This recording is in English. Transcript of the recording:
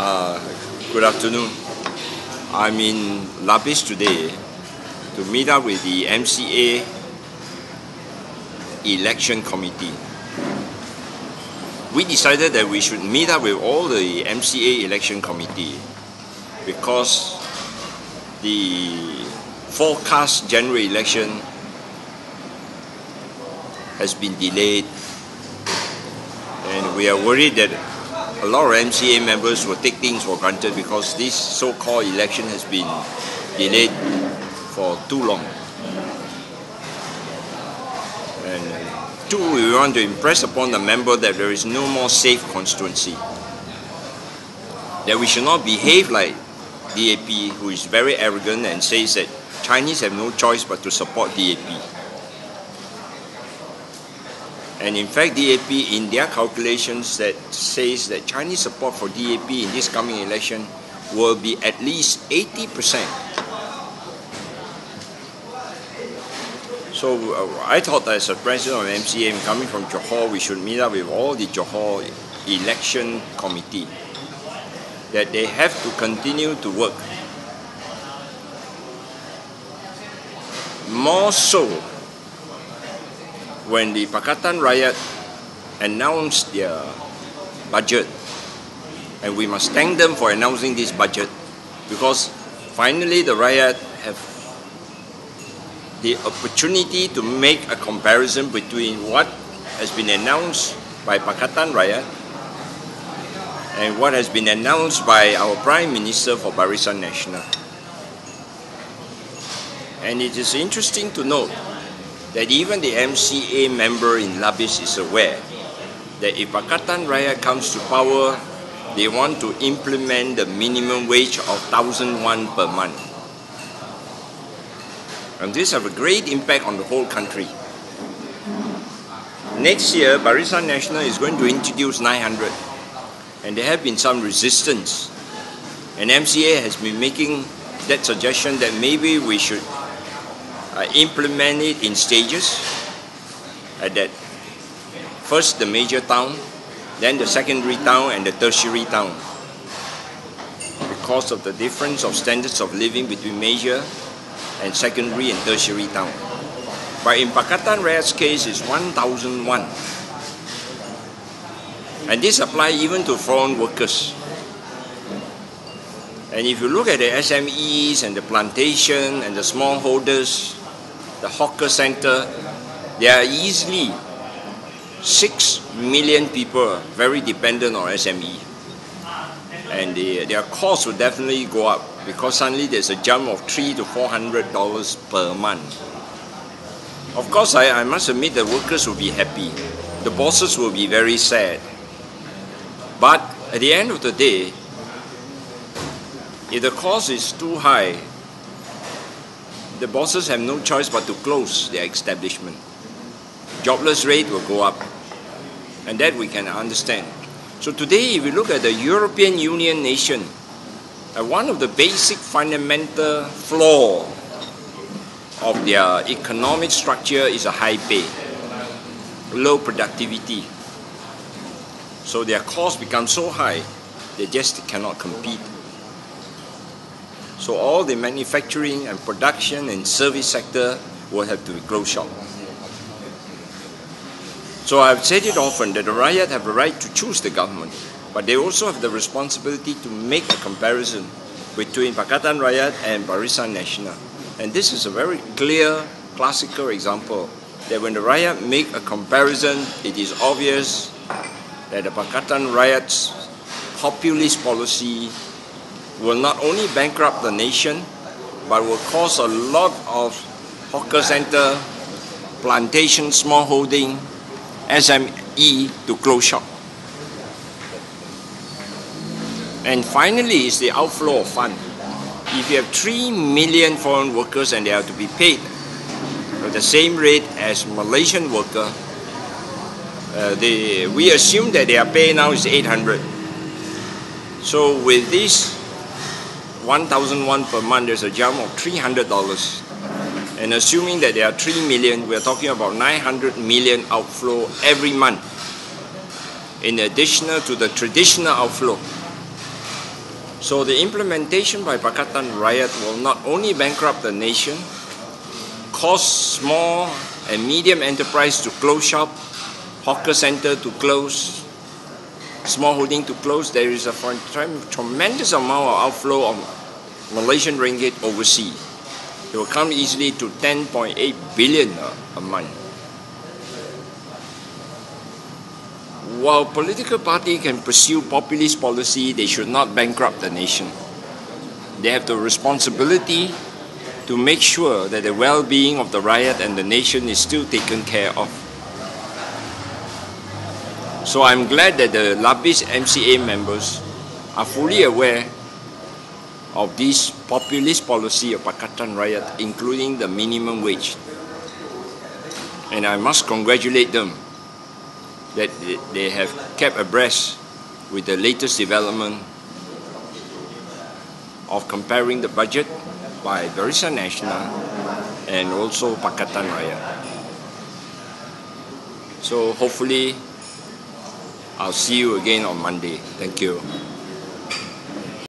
Good afternoon. I'm in Labis today to meet up with the MCA election committee. We decided that we should meet up with all the MCA election committee because the forecast general election has been delayed, and we are worried that a lot of MCA members will take things for granted because this so-called election has been delayed for too long. And two, we want to impress upon the member that there is no more safe constituency. That we should not behave like DAP, who is very arrogant and says that Chinese have no choice but to support DAP. And in fact, DAP, in their calculations, that says that Chinese support for DAP in this coming election will be at least 80%. So I thought as a president of MCA, coming from Johor, we should meet up with all the Johor election committee, that they have to continue to work. More so when the Pakatan Rakyat announced their budget, and we must thank them for announcing this budget, because finally the Rakyat have the opportunity to make a comparison between what has been announced by Pakatan Rakyat and what has been announced by our Prime Minister for Barisan Nasional. And it is interesting to note that even the MCA member in Labis is aware that if Pakatan Rakyat comes to power, they want to implement the minimum wage of 1,001 per month. And this has a great impact on the whole country. Next year, Barisan Nasional is going to introduce 900, and there have been some resistance. And MCA has been making that suggestion that maybe we should implement it in stages, that first the major town, then the secondary town and the tertiary town, because of the difference of standards of living between major and secondary and tertiary town. But in Pakatan Rakyat's case, it's 1,001. And this applies even to foreign workers. And if you look at the SMEs and the plantation and the smallholders, the hawker center, there are easily 6 million people very dependent on SME. And their costs will definitely go up because suddenly there's a jump of $300 to $400 per month. Of course, I must admit the workers will be happy. The bosses will be very sad. But at the end of the day, if the cost is too high, the bosses have no choice but to close their establishment. Jobless rate will go up, and that we can understand. So today, if we look at the European Union nation, one of the basic fundamental flaw of their economic structure is a high pay, low productivity. So their costs become so high, they just cannot compete. So all the manufacturing and production and service sector will have to close shop. So I've said it often that the Rakyat have a right to choose the government, but they also have the responsibility to make a comparison between Pakatan Rakyat and Barisan Nasional. And this is a very clear, classical example that when the Rakyat make a comparison, it is obvious that the Pakatan Rakyat's populist policy will not only bankrupt the nation, but will cause a lot of hawker center, plantation, smallholding, SME to close shop. And finally is the outflow of funds. If you have 3 million foreign workers and they have to be paid at the same rate as Malaysian worker, we assume that their pay now is 800. So with this 1,001 per month, there's a jump of $300. And assuming that there are 3 million, we're talking about 900 million outflow every month, in addition to the traditional outflow. So the implementation by Pakatan Rakyat will not only bankrupt the nation, cause small and medium enterprise to close shop, hawker center to close, small holding to close. There is a tremendous amount of outflow of Malaysian ringgit overseas. It will come easily to 10.8 billion a month. While political party can pursue populist policy, they should not bankrupt the nation. They have the responsibility to make sure that the well-being of the rakyat and the nation is still taken care of. So I'm glad that the Labis MCA members are fully aware of this populist policy of Pakatan Rakyat, including the minimum wage. And I must congratulate them that they have kept abreast with the latest development of comparing the budget by Barisan Nasional and also Pakatan Rakyat. So hopefully I'll see you again on Monday. Thank you.